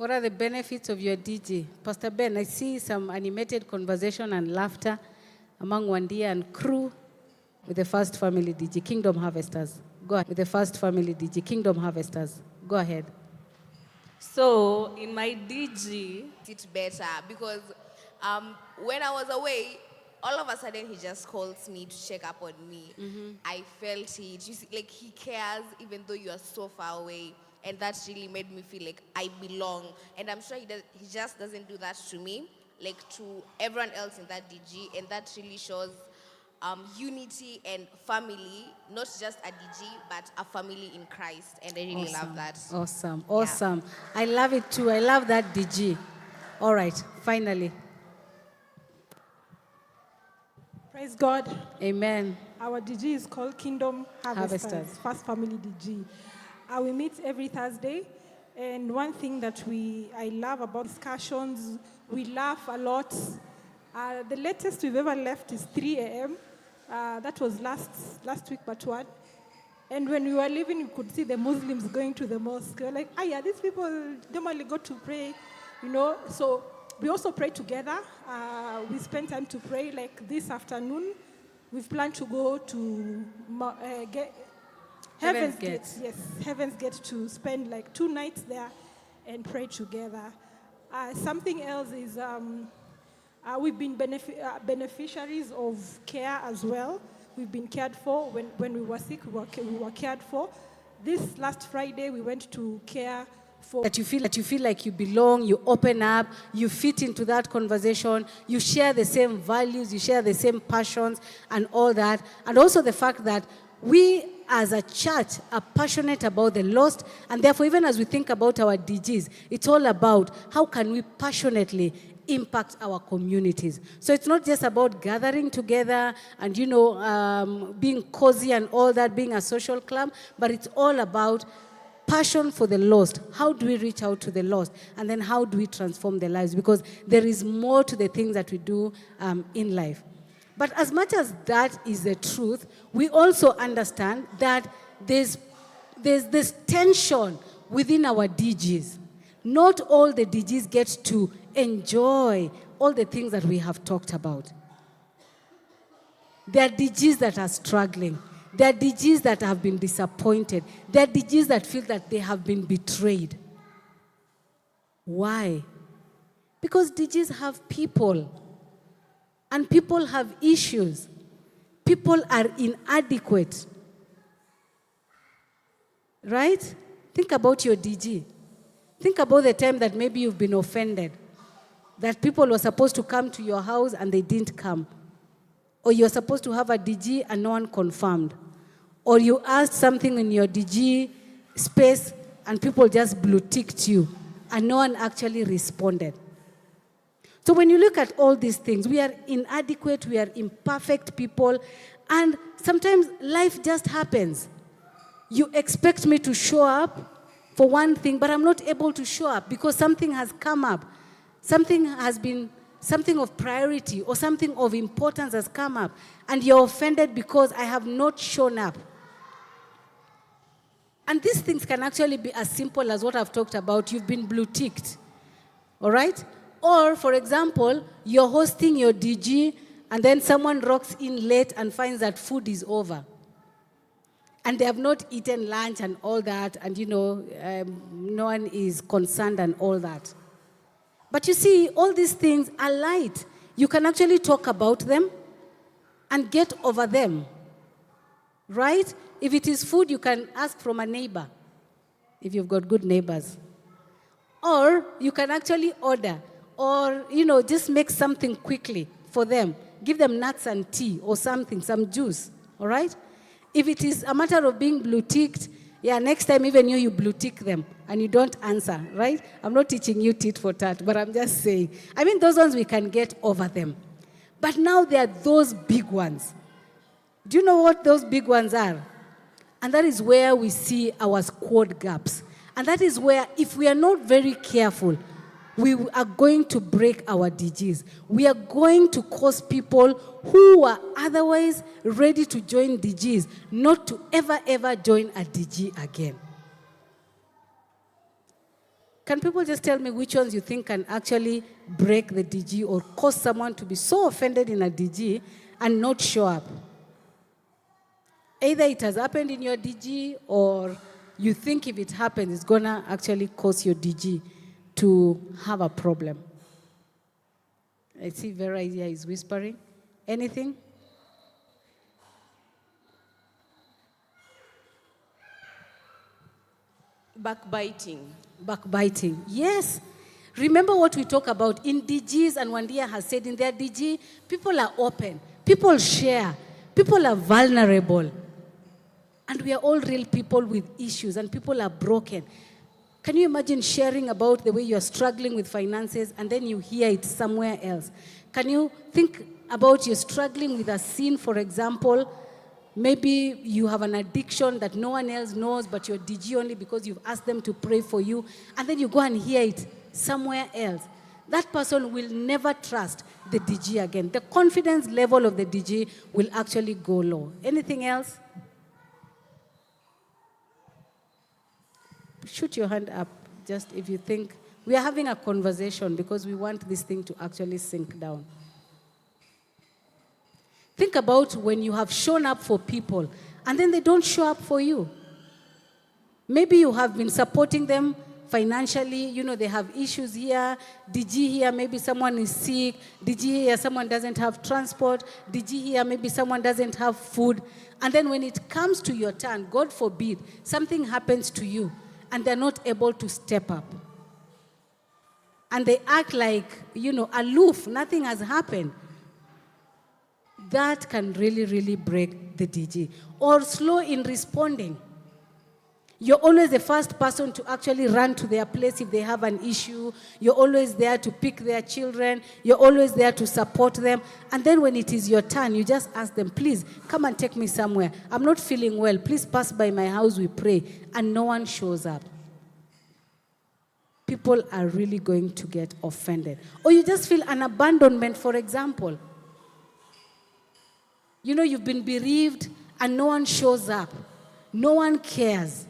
What are the benefits of your DG? Pastor Ben, I see some animated conversation and laughter among Wandia and crew with the First Family DG, Kingdom Harvesters. Go ahead. With the First Family DG, Kingdom Harvesters. Go ahead. So, in my DG, It's better because when I was away, all of a sudden he just calls me to check up on me. I felt it. You see, like he cares even though you are so far away. And that really made me feel like I belong. And I'm sure he just doesn't do that to me, like to everyone else in that DG. And that really shows unity and family, not just a DG, but a family in Christ. And I really love that. Awesome. Awesome. Yeah. I love it too. I love that DG. All right, finally. Praise God. Amen. Our DG is called Kingdom Harvesters. First Family DG. We meet every Thursday, and one thing that I love about discussions, we laugh a lot. The latest we've ever left is 3 a.m. That was last week, but what? And when we were leaving, you could see the Muslims going to the mosque. We were like, yeah, these people normally go to pray, So we also pray together. We spend time to pray. Like this afternoon, we've planned to go to Heaven's Gate. Yes, Heaven's Gate, to spend like 2 nights there and pray together. Something else is we've been beneficiaries of care as well. We've been cared for. When we were sick, we were cared for. This last Friday, we went to care for... That you feel like you belong, you open up, you fit into that conversation, you share the same values, you share the same passions and all that. And also the fact that we as a church are passionate about the lost, and therefore even as we think about our DGs, it's all about how can we passionately impact our communities. So it's not just about gathering together and, being cozy and all that, being a social club, but it's all about passion for the lost. How do we reach out to the lost? And then how do we transform their lives? Because there is more to the things that we do in life. But as much as that is the truth, we also understand that there's this tension within our DGs. Not all the DGs get to enjoy all the things that we have talked about. There are DGs that are struggling. There are DGs that have been disappointed. There are DGs that feel that they have been betrayed. Why? Because DGs have people. And people have issues. People are inadequate. Right? Think about your DG. Think about the time that maybe you've been offended. That people were supposed to come to your house and they didn't come. Or you're supposed to have a DG and no one confirmed. Or you asked something in your DG space and people just blue-ticked you and no one actually responded. So when you look at all these things, we are inadequate, we are imperfect people, and sometimes life just happens. You expect me to show up for one thing, but I'm not able to show up because something has come up. Something of priority or something of importance has come up, and you're offended because I have not shown up. And these things can actually be as simple as what I've talked about. You've been blue-ticked, all right? Or, for example, you're hosting your DG, and then someone rocks in late and finds that food is over. And they have not eaten lunch and all that, and no one is concerned and all that. But you see, all these things are light. You can actually talk about them and get over them, right? If it is food, you can ask from a neighbor, if you've got good neighbors. Or you can actually order. Or, just make something quickly for them. Give them nuts and tea or something, some juice, all right? If it is a matter of being blue-ticked, next time even you blue-tick them and you don't answer, right? I'm not teaching you tit for tat, but I'm just saying. Those ones we can get over them. But now there are those big ones. Do you know what those big ones are? And that is where we see our squad gaps. And that is where, if we are not very careful, we are going to break our DGs. We are going to cause people who are otherwise ready to join DGs not to ever, ever join a DG again. Can people just tell me which ones you think can actually break the DG or cause someone to be so offended in a DG and not show up? Either it has happened in your DG or you think if it happens, it's going to actually cause your DG to have a problem. I see Vera here is whispering. Anything? Backbiting. Backbiting, yes. Remember what we talk about in DGs, and Wandia has said in their DG, people are open, people share, people are vulnerable. And we are all real people with issues, and people are broken. Can you imagine sharing about the way you're struggling with finances and then you hear it somewhere else? Can you think about you struggling with a sin, for example? Maybe you have an addiction that no one else knows, but you're DG only because you've asked them to pray for you, and then you go and hear it somewhere else. That person will never trust the DG again. The confidence level of the DG will actually go low. Anything else? Shoot your hand up, just if you think. We are having a conversation because we want this thing to actually sink down. Think about when you have shown up for people and then they don't show up for you. Maybe you have been supporting them financially. You know, they have issues here. DG here, maybe someone is sick. DG here, someone doesn't have transport. DG here, maybe someone doesn't have food. And then when it comes to your turn, God forbid, something happens to you and they're not able to step up. And they act like, aloof, nothing has happened. That can really, really break the DG. Or slow in responding. You're always the first person to actually run to their place if they have an issue. You're always there to pick their children. You're always there to support them. And then when it is your turn, you just ask them, please, come and take me somewhere. I'm not feeling well. Please pass by my house, we pray. And no one shows up. People are really going to get offended. Or you just feel an abandonment, for example. You've been bereaved and no one shows up. No one cares.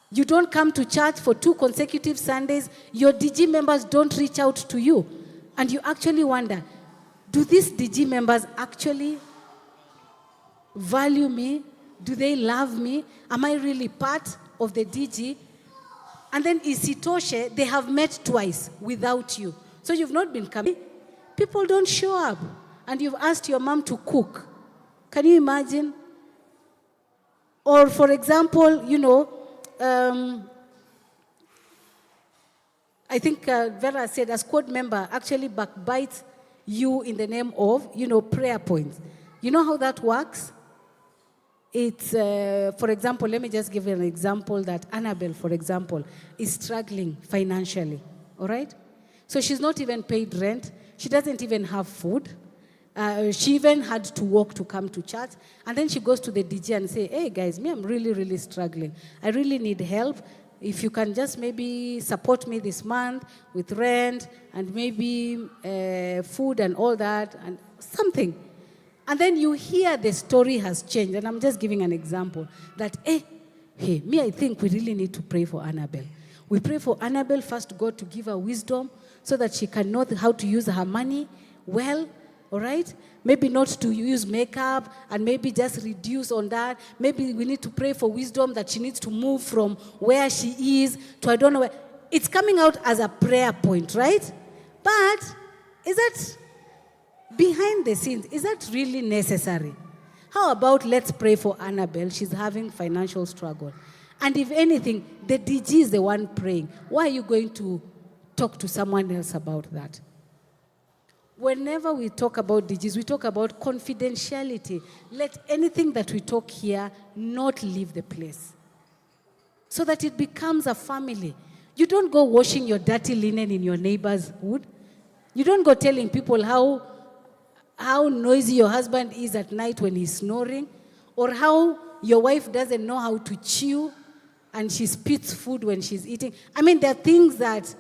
You don't come to church for 2 consecutive Sundays. Your DG members don't reach out to you. And you actually wonder, do these DG members actually value me? Do they love me? Am I really part of the DG? And then Isitoshe, they have met twice without you. So you've not been coming. People don't show up. And you've asked your mom to cook. Can you imagine? Or, for example, I think Vera said a squad member actually backbites you in the name of, prayer points. You know how that works? It's, for example, let me just give you an example that Annabelle, for example, is struggling financially, all right? So she's not even paid rent. She doesn't even have food. She even had to walk to come to church. And then she goes to the DG and say, hey, guys, I'm really, really struggling. I really need help. If you can just maybe support me this month with rent and maybe food and all that and something. And then you hear the story has changed. And I'm just giving an example that, I think we really need to pray for Annabelle. We pray for Annabelle first, God to give her wisdom so that she can know how to use her money well. All right? Maybe not to use makeup and maybe just reduce on that. Maybe we need to pray for wisdom that she needs to move from where she is to I don't know where. It's coming out as a prayer point, right? But is that behind the scenes? Is that really necessary? How about let's pray for Annabelle? She's having financial struggle. And if anything, the DG is the one praying. Why are you going to talk to someone else about that? Whenever we talk about DGs, we talk about confidentiality. Let anything that we talk here not leave the place. So that it becomes a family. You don't go washing your dirty linen in your neighbor's wood. You don't go telling people how noisy your husband is at night when he's snoring. Or how your wife doesn't know how to chew and she spits food when she's eating. I mean, there are things that,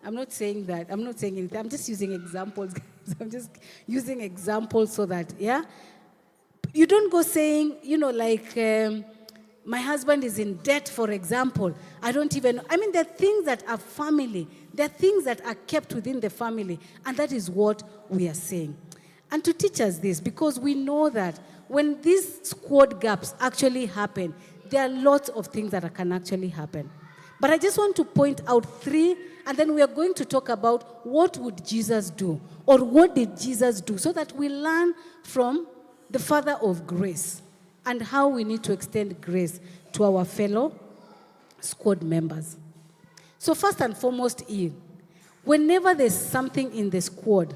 I'm not saying anything. I'm just using examples. I'm just using examples so that, You don't go saying, My husband is in debt, for example. I mean, there are things that are family. There are things that are kept within the family. And that is what we are saying. And to teach us this, because we know that when these squad gaps actually happen, there are lots of things that can actually happen. But I just want to point out 3, and then we are going to talk about what would Jesus do, or what did Jesus do, so that we learn from the Father of grace and how we need to extend grace to our fellow squad members. So first and foremost, whenever there's something in the squad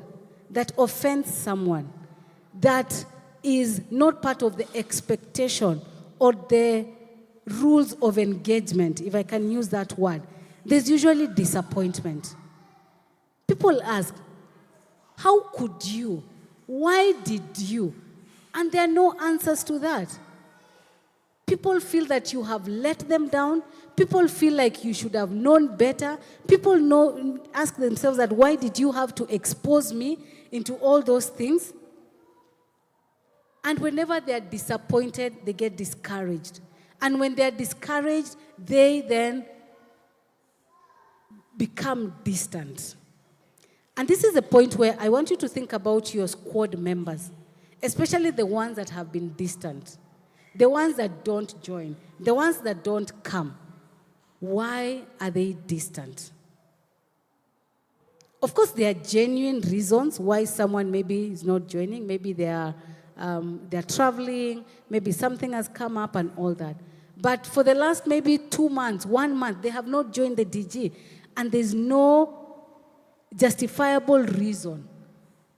that offends someone, that is not part of the expectation or the rules of engagement, if I can use that word, there's usually disappointment. People ask, how could you? Why did you? And there are no answers to that. People feel that you have let them down. People feel like you should have known better. People ask themselves that, why did you have to expose me into all those things? And whenever they are disappointed, they get discouraged. And when they are discouraged, they then become distant. And this is the point where I want you to think about your squad members, especially the ones that have been distant, the ones that don't join, the ones that don't come. Why are they distant? Of course, there are genuine reasons why someone maybe is not joining. Maybe they're traveling, maybe something has come up and all that. But for the last maybe 2 months, 1 month, they have not joined the DG, and there's no justifiable reason.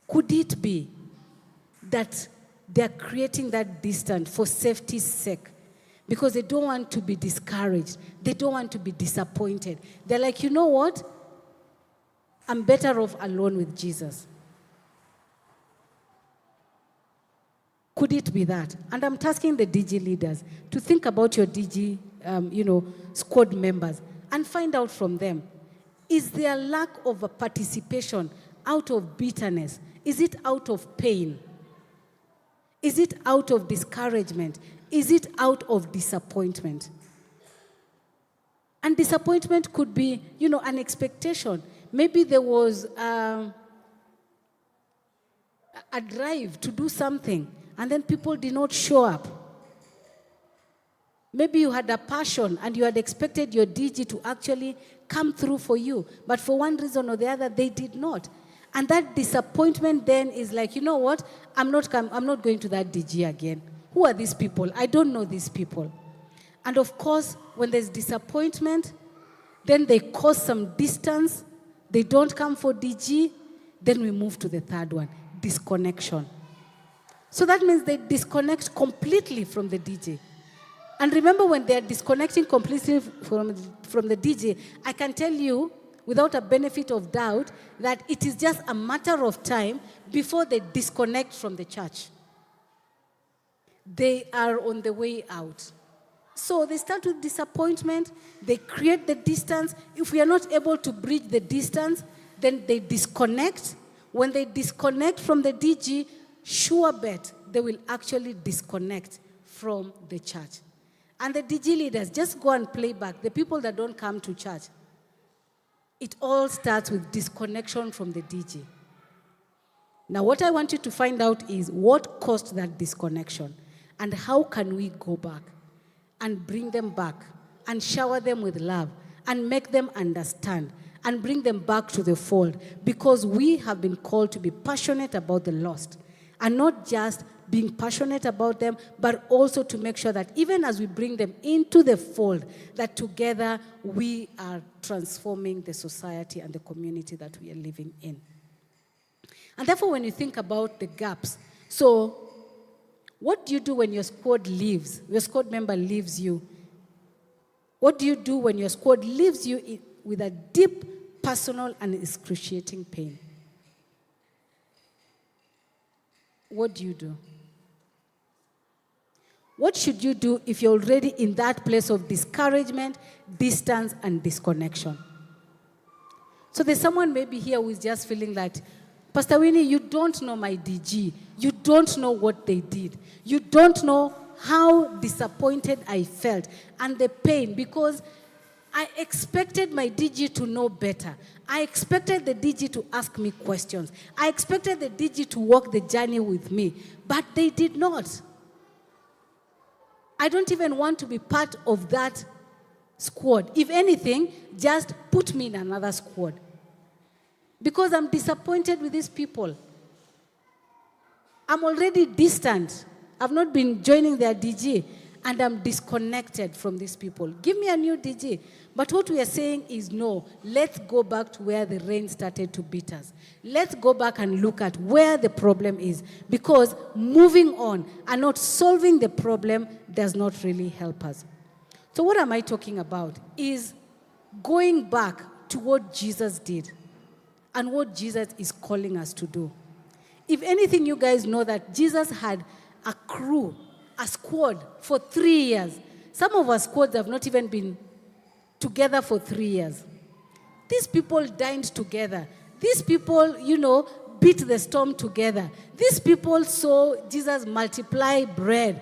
Could it be that they're creating that distance for safety's sake? Because they don't want to be discouraged. They don't want to be disappointed. They're like, you know what? I'm better off alone with Jesus. Could it be that? And I'm tasking the DG leaders to think about your DG, squad members and find out from them. Is there lack of a participation out of bitterness? Is it out of pain? Is it out of discouragement? Is it out of disappointment? And disappointment could be, an expectation. Maybe there was a drive to do something, and then people did not show up. Maybe you had a passion and you had expected your DG to actually come through for you, but for one reason or the other, they did not. And that disappointment then is like, you know what? I'm not going to that DG again. Who are these people? I don't know these people. And of course, when there's disappointment, then they cause some distance. They don't come for DG. Then we move to the third one, disconnection. So that means they disconnect completely from the DJ. And remember, when they are disconnecting completely from the DJ, I can tell you, without a benefit of doubt, that it is just a matter of time before they disconnect from the church. They are on the way out. So they start with disappointment. They create the distance. If we are not able to bridge the distance, then they disconnect. When they disconnect from the DG, sure bet they will actually disconnect from the church. And the DG leaders, just go and play back. The people that don't come to church, it all starts with disconnection from the DG. Now, what I want you to find out is what caused that disconnection, and how can we go back and bring them back and shower them with love and make them understand and bring them back to the fold, because we have been called to be passionate about the lost, and not just being passionate about them, but also to make sure that even as we bring them into the fold, that together we are transforming the society and the community that we are living in. And therefore, when you think about the gaps, so what do you do when your squad leaves? Your squad member leaves you. What do you do when your squad leaves you with a deep, personal, and excruciating pain? What do you do? What should you do if you're already in that place of discouragement, distance, and disconnection? So there's someone maybe here who is just feeling like, Pastor Winnie, you don't know my DG. You don't know what they did. You don't know how disappointed I felt and the pain, because I expected my DG to know better. I expected the DG to ask me questions. I expected the DG to walk the journey with me, but they did not. I don't even want to be part of that squad. If anything, just put me in another squad. Because I'm disappointed with these people. I'm already distant. I've not been joining their DG, and I'm disconnected from these people. Give me a new DG. But what we are saying is no, let's go back to where the rain started to beat us. Let's go back and look at where the problem is, because moving on and not solving the problem does not really help us. So what am I talking about? Is going back to what Jesus did and what Jesus is calling us to do. If anything, you guys know that Jesus had a crew, a squad for 3 years. Some of our squads have not even been together for 3 years. These people dined together. These people, beat the storm together. These people saw Jesus multiply bread,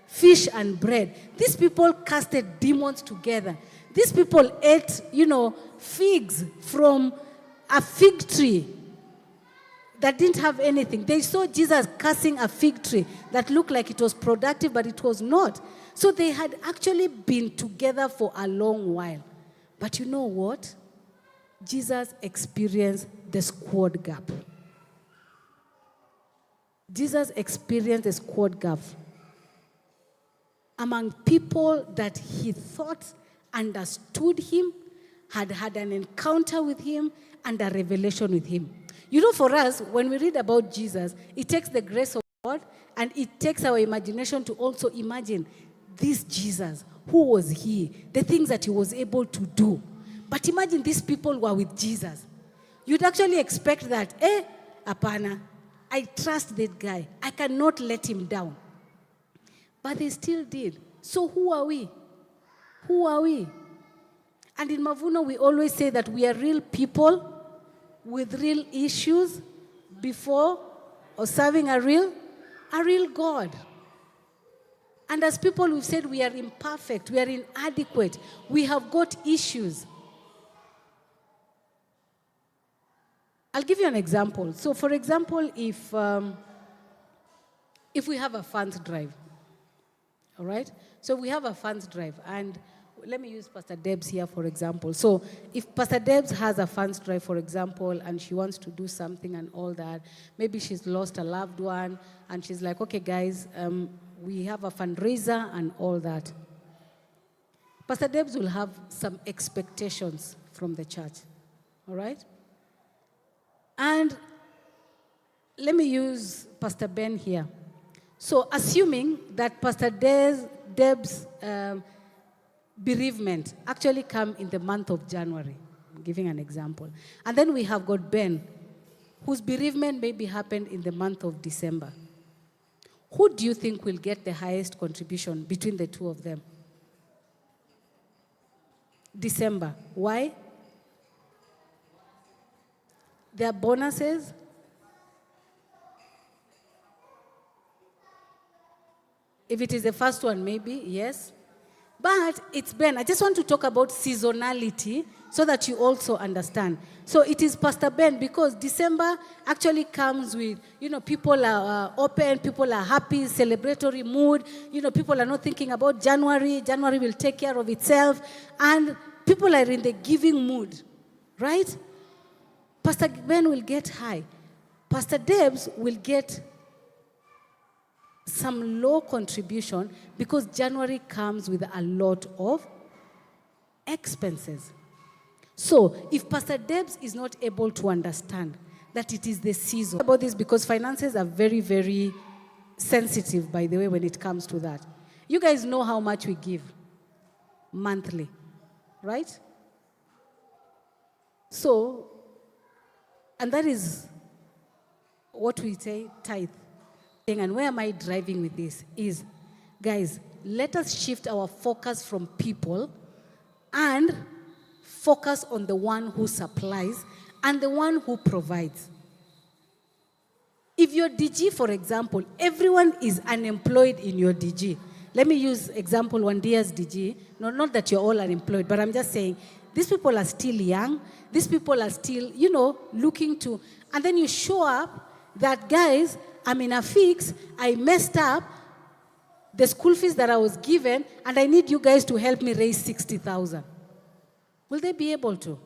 fish and bread. These people casted demons together. These people ate, figs from a fig tree that didn't have anything. They saw Jesus cursing a fig tree that looked like it was productive, but it was not. So they had actually been together for a long while. But you know what? Jesus experienced the squad gap. Jesus experienced the squad gap among people that he thought understood him, had had an encounter with him, and a revelation with him. For us, when we read about Jesus, it takes the grace of God and it takes our imagination to also imagine this Jesus. Who was he? The things that he was able to do. But imagine these people were with Jesus. You'd actually expect that, apana, I trust that guy. I cannot let him down. But they still did. So who are we? Who are we? And in Mavuno, we always say that we are real people with real issues before or serving a real God. And as people, we've said we are imperfect, we are inadequate, we have got issues. I'll give you an example. So for example, if we have a funds drive, all right? So we have a funds drive, and let me use Pastor Debs here, for example. So if Pastor Debs has a funds drive, for example, and she wants to do something and all that, maybe she's lost a loved one, and she's like, okay, guys, we have a fundraiser and all that. Pastor Debs will have some expectations from the church, all right? And let me use Pastor Ben here. So assuming that Pastor Debs' bereavement actually come in the month of January. I'm giving an example. And then we have got Ben, whose bereavement maybe happened in the month of December. Who do you think will get the highest contribution between the two of them? December. Why? Their bonuses. If it is the first one, maybe, yes. But it's Ben. I just want to talk about seasonality so that you also understand. So it is Pastor Ben, because December actually comes with, people are open, people are happy, celebratory mood. People are not thinking about January. January will take care of itself. And people are in the giving mood, right? Pastor Ben will get high. Pastor Debs will get some low contribution because January comes with a lot of expenses. So if Pastor Debs is not able to understand that it is the season about this, because finances are very, very sensitive, by the way, when it comes to that. You guys know how much we give monthly, right? So, and that is what we say, tithe. And where am I driving with this is, guys, let us shift our focus from people and focus on the one who supplies and the one who provides. If your DG, for example, everyone is unemployed in your DG, let me use example Wandia's DG. No, not that you're all unemployed, but I'm just saying, these people are still young. These people are still, looking to, and then you show up that, guys, I'm in a fix, I messed up the school fees that I was given, and I need you guys to help me raise 60,000. Will they be able to?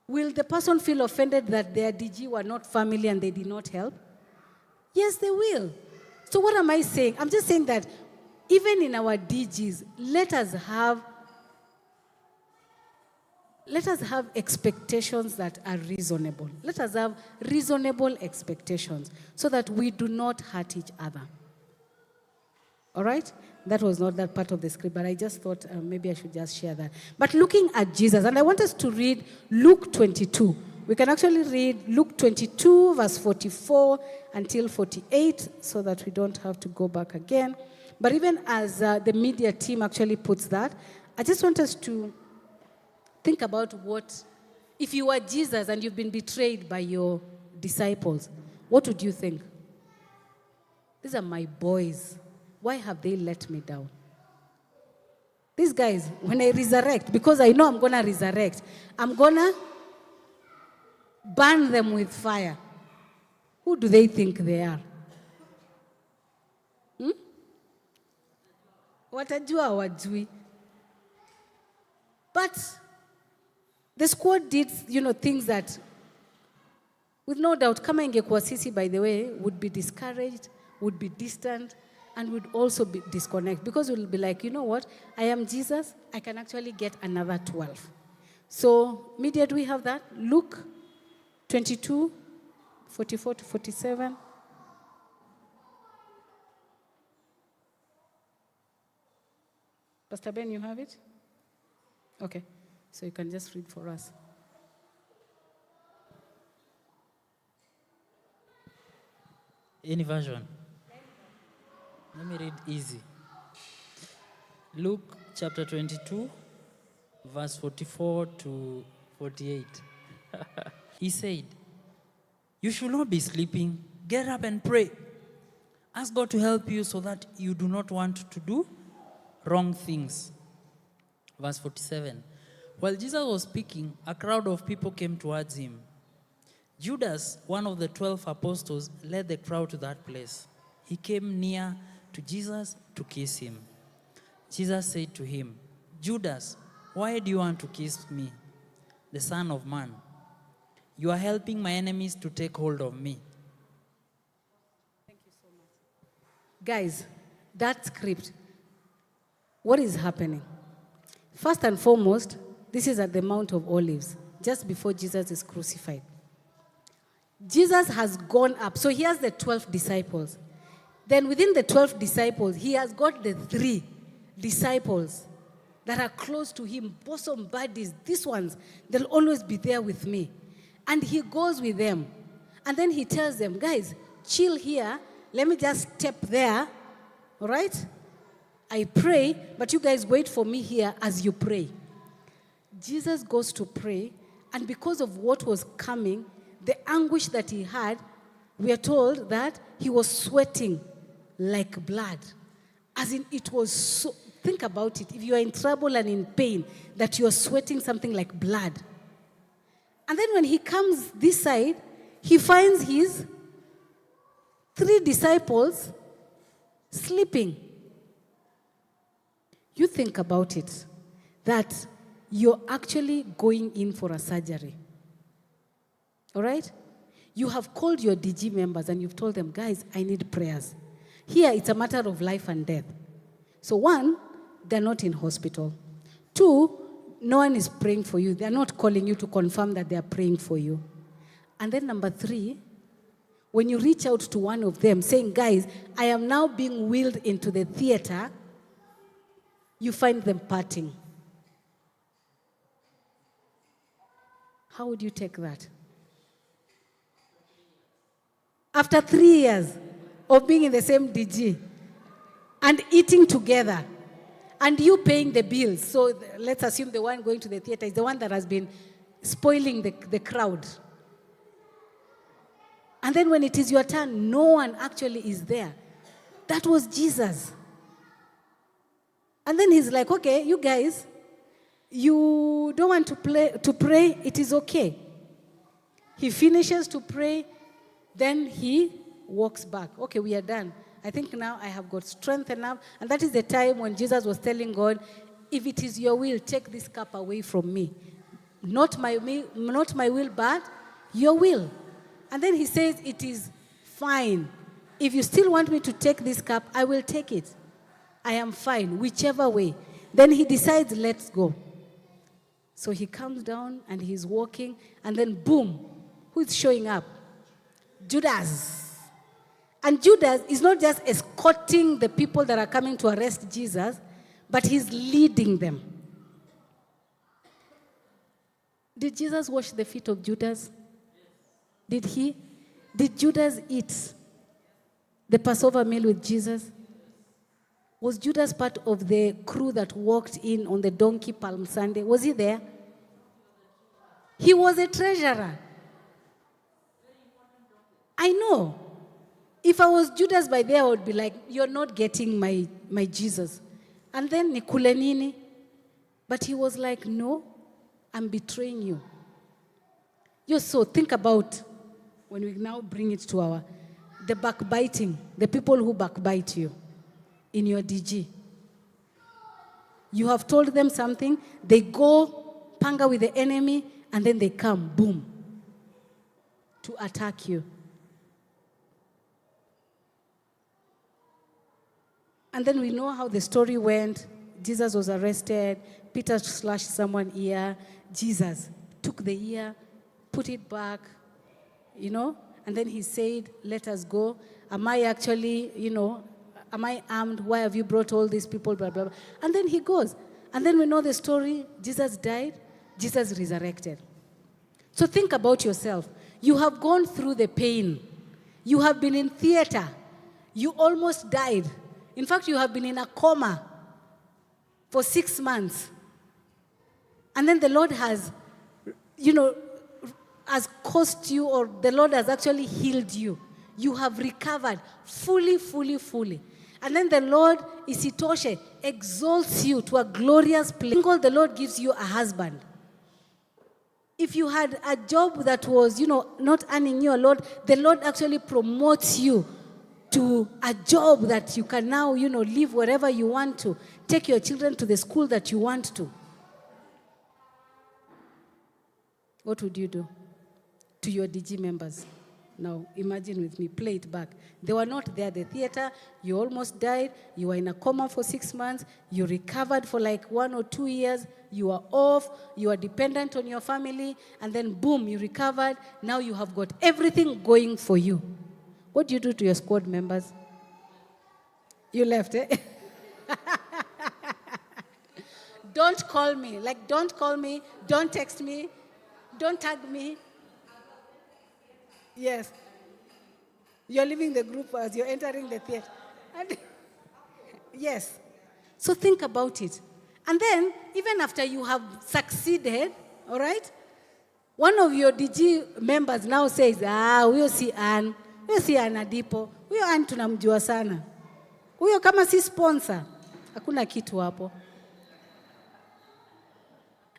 Will the person feel offended that their DG were not family and they did not help? Yes, they will. So what am I saying? I'm just saying that even in our DGs, let us have expectations that are reasonable. Let us have reasonable expectations so that we do not hurt each other. All right? That was not that part of the script, but I just thought maybe I should just share that. But looking at Jesus, and I want us to read Luke 22. We can actually read Luke 22, verse 44 until 48, so that we don't have to go back again. But even as the media team actually puts that, I just want us to think about if you were Jesus and you've been betrayed by your disciples, what would you think? These are my boys. Why have they let me down? These guys, when I resurrect, because I know I'm going to resurrect, I'm going to burn them with fire. Who do they think they are? Watajua hawajui. But the squad did, things that, with no doubt, kama ingekuwa sisi, by the way, would be discouraged, would be distant, and would also be disconnect. Because we'll be like, you know what? I am Jesus. I can actually get another 12. So, media, do we have that? Luke 22, 44 to 47. Pastor Ben, you have it? Okay. So you can just read for us. Any version? Let me read easy. Luke chapter 22, verse 44 to 48. He said, "You should not be sleeping. Get up and pray. Ask God to help you so that you do not want to do wrong things." Verse 47. While Jesus was speaking, a crowd of people came towards him. Judas, one of the 12 apostles, led the crowd to that place. He came near to Jesus to kiss him. Jesus said to him, "Judas, why do you want to kiss me, the Son of Man? You are helping my enemies to take hold of me." Thank you so much. Guys, that script, what is happening? First and foremost, this is at the Mount of Olives, just before Jesus is crucified. Jesus has gone up. So he has the 12 disciples. Then within the 12 disciples, he has got the 3 disciples that are close to him, bosom buddies. These ones, they'll always be there with me. And he goes with them. And then he tells them, guys, chill here. Let me just step there. All right? I pray, but you guys wait for me here as you pray. Jesus goes to pray, and because of what was coming, the anguish that he had, we are told that he was sweating like blood. As in, it was so, think about it. If you are in trouble and in pain, that you are sweating something like blood. And then when he comes this side, he finds his 3 disciples sleeping. You think about it, that you're actually going in for a surgery. All right? You have called your DG members and you've told them, guys, I need prayers. Here, it's a matter of life and death. So 1, they're not in hospital. 2, no one is praying for you. They're not calling you to confirm that they're praying for you. And then number 3, when you reach out to one of them saying, guys, I am now being wheeled into the theater, you find them parting. How would you take that? After 3 years of being in the same DG and eating together and you paying the bills, so let's assume the one going to the theater is the one that has been spoiling the crowd. And then when it is your turn, no one actually is there That was Jesus. And then he's like, okay, you guys, you don't want to pray, it is okay. He finishes to pray, then he walks back. Okay, we are done. I think now I have got strength enough. And that is the time when Jesus was telling God, if it is your will, take this cup away from me. Not my will, but your will. And then he says, it is fine. If you still want me to take this cup, I will take it. I am fine, whichever way. Then he decides, let's go. So he comes down and he's walking, and then boom, who is showing up? Judas. And Judas is not just escorting the people that are coming to arrest Jesus, but he's leading them. Did Jesus wash the feet of Judas? Did he? Did Judas eat the Passover meal with Jesus? Was Judas part of the crew that walked in on the donkey Palm Sunday? Was he there? He was a treasurer. I know. If I was Judas by there, I would be like, you're not getting my Jesus. And then nikule nini? But he was like, no, I'm betraying you. So think about, when we now bring it to the backbiting, the people who backbite you in your DG. You have told them something, they go panga with the enemy, and then they come, boom, to attack you. And then we know how the story went. Jesus was arrested. Peter slashed someone's ear. Jesus took the ear, put it back, and then he said, let us go. Am I actually, am I armed? Why have you brought all these people, blah, blah, blah. And then he goes. And then we know the story. Jesus died. Jesus resurrected. So think about yourself. You have gone through the pain. You have been in theater. You almost died. In fact, you have been in a coma for 6 months. And then the Lord has, has caused you, or the Lord has actually healed you. You have recovered fully, fully, fully. And then the Lord, Isitoshe, exalts you to a glorious place. The Lord gives you a husband. If you had a job that was, not earning you a lot, the Lord actually promotes you to a job that you can now, live wherever you want to. Take your children to the school that you want to. What would you do to your DG members? Now, imagine with me, play it back. They were not there at the theater. You almost died. You were in a coma for 6 months. You recovered for like 1 or 2 years. You are off. You are dependent on your family. And then, boom, you recovered. Now you have got everything going for you. What do you do to your squad members? You left, eh? Don't call me. Don't call me. Don't text me. Don't tag me. Yes. You're leaving the group as you're entering the theater. Yes. So think about it. And then, even after you have succeeded, all right, one of your DG members now says, huyo si Ann. Huyo si Ann Adipo. Huyo Ann tunamjua sana. Huyo kama si sponsor. Hakuna kitu hapo.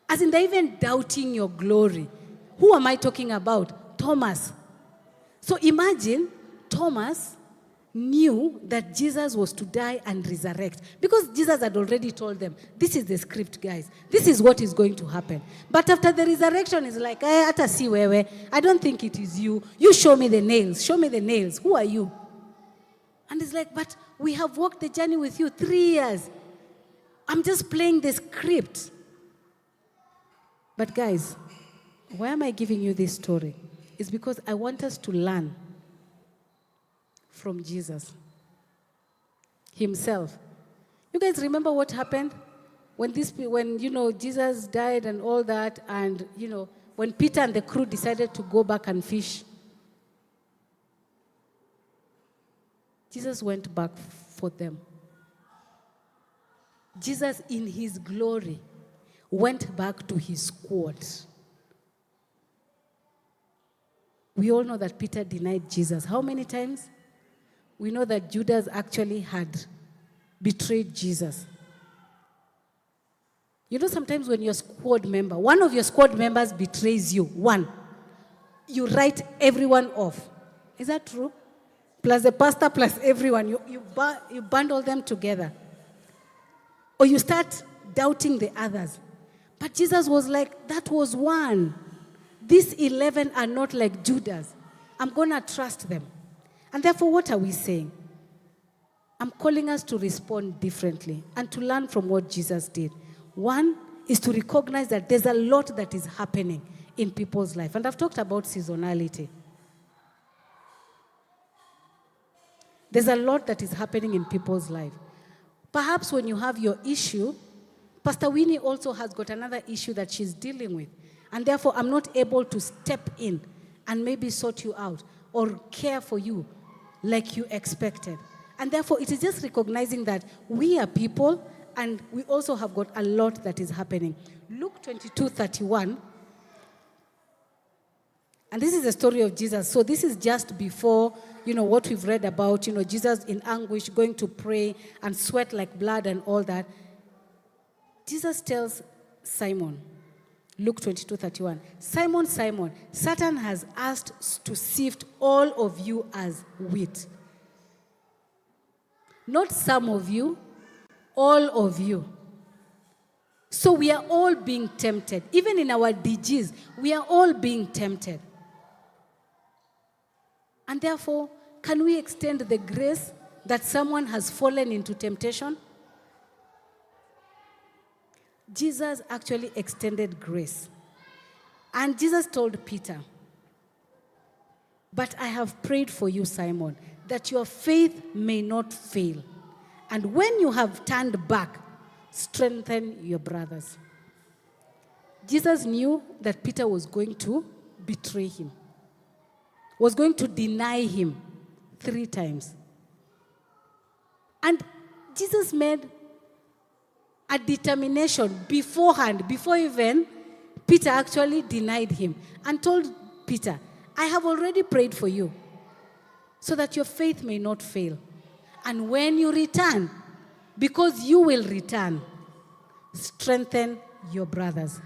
As in, they're even doubting your glory. Who am I talking about? Thomas. So imagine Thomas knew that Jesus was to die and resurrect. Because Jesus had already told them, this is the script, guys. This is what is going to happen. But after the resurrection, it's like, ata si wewe. I don't think it is you. You show me the nails. Show me the nails. Who are you? And it's like, but we have walked the journey with you 3 years. I'm just playing the script. But guys, why am I giving you this story? It's because I want us to learn from Jesus himself. You guys remember what happened when Jesus died and all that, and when Peter and the crew decided to go back and fish? Jesus went back for them. Jesus, in his glory, went back to his squad. We all know that Peter denied Jesus. How many times? we know that Judas actually had betrayed Jesus. You know, sometimes when your squad member, one of your squad members betrays you, you write everyone off. Is that true? Plus the pastor, plus everyone. You bundle them together. Or you start doubting the others. But Jesus was like, that was one. These 11 are not like Judas. I'm going to trust them. And therefore, what are we saying? I'm calling us to respond differently and to learn from what Jesus did. One is to recognize that there's a lot that is happening in people's life. And I've talked about seasonality. There's a lot that is happening in people's life. Perhaps when you have your issue, Pastor Winnie also has got another issue that she's dealing with. And therefore, I'm not able to step in and maybe sort you out or care for you like you expected. And therefore, it is just recognizing that we are people and we also have got a lot that is happening. Luke 22:31. And this is the story of Jesus. So this is just before, what we've read about, Jesus in anguish, going to pray and sweat like blood and all that. Jesus tells Simon, Luke 22:31, Simon, Simon, Satan has asked to sift all of you as wheat. Not some of you, all of you. So we are all being tempted. Even in our DGs, we are all being tempted. And therefore, can we extend the grace that someone has fallen into temptation? Jesus actually extended grace. And Jesus told Peter, but I have prayed for you, Simon, that your faith may not fail. And when you have turned back, strengthen your brothers. Jesus knew that Peter was going to betray him, was going to deny him 3 times. And Jesus made a determination beforehand, before even Peter actually denied him, and told Peter, I have already prayed for you so that your faith may not fail. And when you return, because you will return, strengthen your brothers.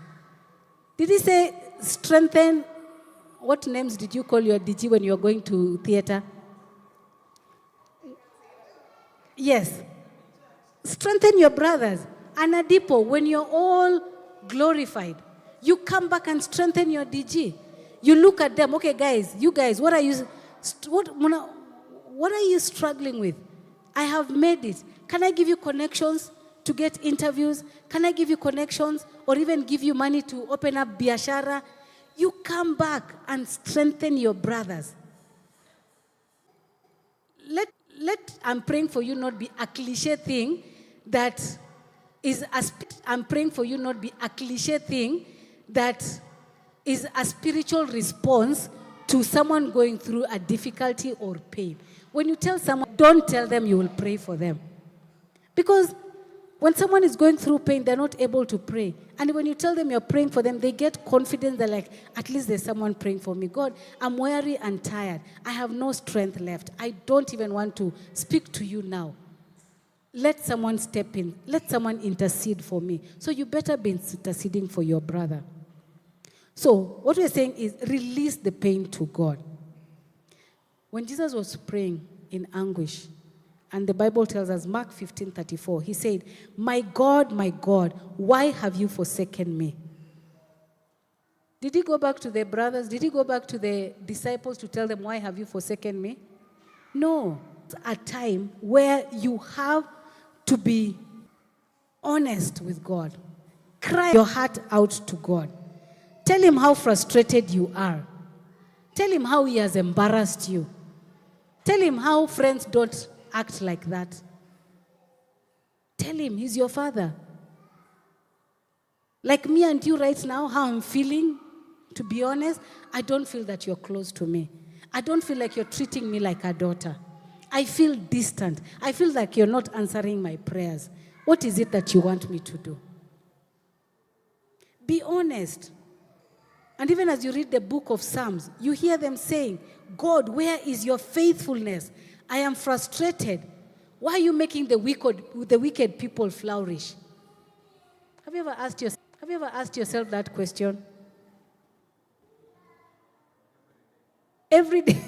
Did he say strengthen? What names did you call your DG when you were going to theater? Yes. Strengthen your brothers. And Adipo, when you're all glorified, you come back and strengthen your DG. You look at them, okay, guys, you guys, what are you struggling with? I have made it. Can I give you connections to get interviews? Can I give you connections or even give you money to open up biashara? You come back and strengthen your brothers. Let I'm praying for you not be a cliche thing that is I'm praying for you not be a cliche thing that is a spiritual response to someone going through a difficulty or pain. When you tell someone, don't tell them you will pray for them. Because when someone is going through pain, they're not able to pray. And when you tell them you're praying for them, they get confident. They're like, at least there's someone praying for me. God, I'm weary and tired. I have no strength left. I don't even want to speak to you now. Let someone step in. Let someone intercede for me. So you better be interceding for your brother. So what we're saying is release the pain to God. When Jesus was praying in anguish, and the Bible tells us, Mark 15:34, he said, my God, why have you forsaken me? Did he go back to the brothers? Did he go back to the disciples to tell them, why have you forsaken me? No. It's a time where you have to be honest with God. Cry your heart out to God. Tell him how frustrated you are. Tell him how he has embarrassed you. Tell him how friends don't act like that. Tell him he's your father. Like me and you right now, how I'm feeling, to be honest, I don't feel that you're close to me. I don't feel like you're treating me like a daughter. I feel distant. I feel like you're not answering my prayers. What is it that you want me to do? Be honest. And even as you read the book of Psalms, you hear them saying, God, where is your faithfulness? I am frustrated. Why are you making the wicked people flourish? Have you ever asked yourself that question? Every day.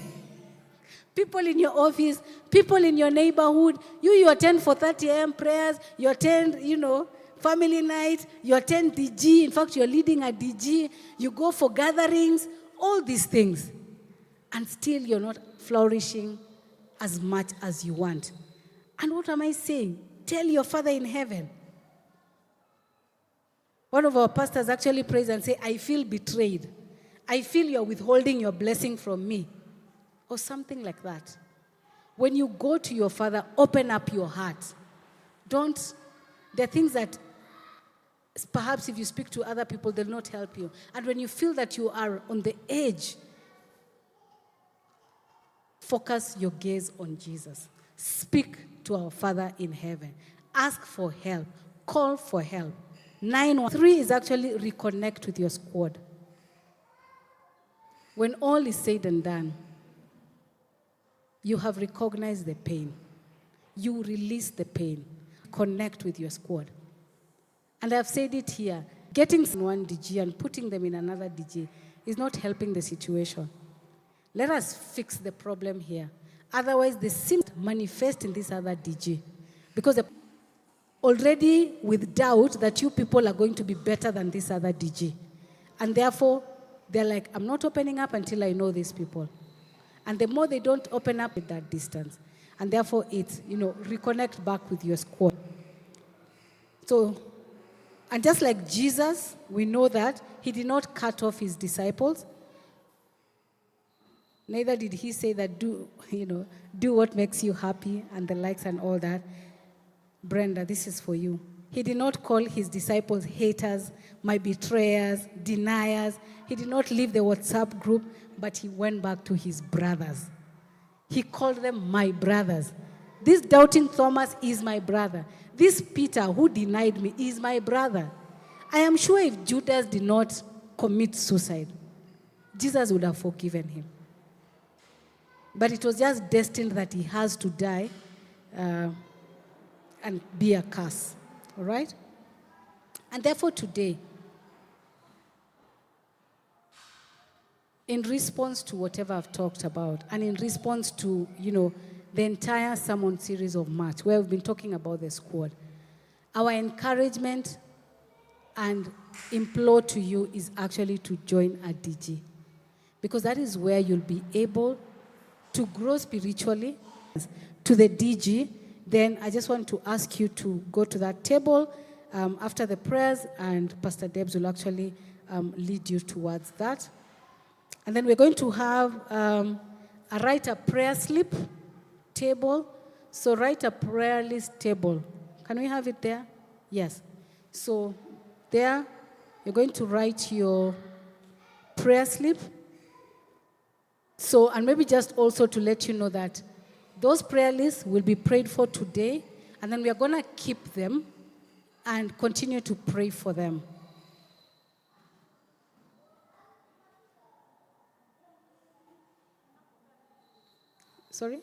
People in your office, people in your neighborhood, you attend 4:30 a.m. prayers, you attend, family night, you attend DG. In fact, you're leading a DG, you go for gatherings, all these things. And still you're not flourishing as much as you want. And what am I saying? Tell your Father in heaven. One of our pastors actually prays and says, I feel betrayed. I feel you're withholding your blessing from me. Or something like that. When you go to your Father, open up your heart. There are things that perhaps if you speak to other people, they'll not help you. And when you feel that you are on the edge, focus your gaze on Jesus. Speak to our Father in heaven. Ask for help. Call for help. 913 is actually reconnect with your squad. When all is said and done, you have recognized the pain. You release the pain. Connect with your squad. And I've said it here. Getting one DG and putting them in another DG is not helping the situation. Let us fix the problem here. Otherwise, the symptoms manifest in this other DG. Because already with doubt that you people are going to be better than this other DG. And therefore, they're like, I'm not opening up until I know these people. And the more they don't open up at that distance. And therefore, it's, reconnect back with your squad. So, and just like Jesus, we know that he did not cut off his disciples. Neither did he say that do what makes you happy and the likes and all that. Brenda, this is for you. He did not call his disciples haters, my betrayers, deniers. He did not leave the WhatsApp group, but he went back to his brothers. He called them my brothers. This doubting Thomas is my brother. This Peter who denied me is my brother. I am sure if Judas did not commit suicide, Jesus would have forgiven him. But it was just destined that he has to die and be a curse. All right? And therefore today, in response to whatever I've talked about, and in response to, the entire sermon series of March, where we've been talking about the squad, our encouragement and implore to you is actually to join a DG. Because that is where you'll be able to grow spiritually to the DG. Then I just want to ask you to go to that table after the prayers, and Pastor Debs will actually lead you towards that. And then we're going to have write a prayer slip table. So write a prayer list table. Can we have it there? Yes. So there, you're going to write your prayer slip. So, and maybe just also to let you know that those prayer lists will be prayed for today, and then we are going to keep them and continue to pray for them. Sorry?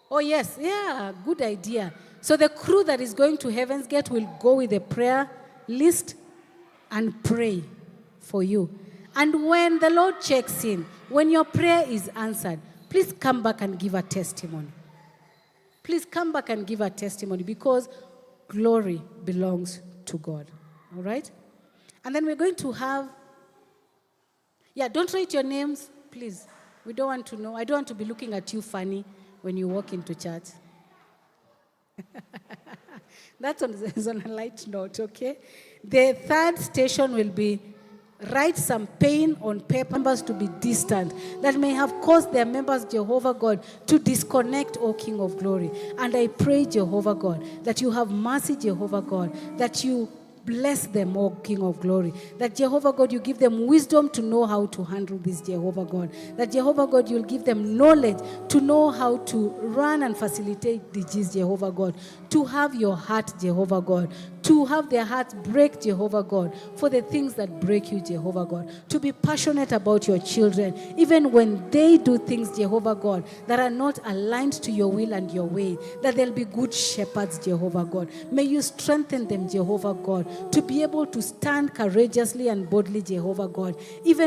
Oh, yes. Yeah, good idea. So the crew that is going to Heaven's Gate will go with a prayer list and pray for you. And when the Lord checks in, when your prayer is answered, please come back and give a testimony. Please come back and give a testimony, because glory belongs to God. All right? And then we're going to have, don't write your names, please. We don't want to know. I don't want to be looking at you funny when you walk into church. That's on a light note, okay? The third station will be write some pain on paper, members to be distant, that may have caused their members, Jehovah God, to disconnect, O King of Glory. And I pray, Jehovah God, that you have mercy, Jehovah God, that you bless them, O King of glory. That Jehovah God, you give them wisdom to know how to handle this, Jehovah God. That Jehovah God, you'll give them knowledge to know how to run and facilitate DGs, Jehovah God. To have your heart, Jehovah God. To have their hearts break, Jehovah God, for the things that break you, Jehovah God. To be passionate about your children, even when they do things, Jehovah God, that are not aligned to your will and your way, that they'll be good shepherds, Jehovah God. May you strengthen them, Jehovah God, to be able to stand courageously and boldly, Jehovah God, even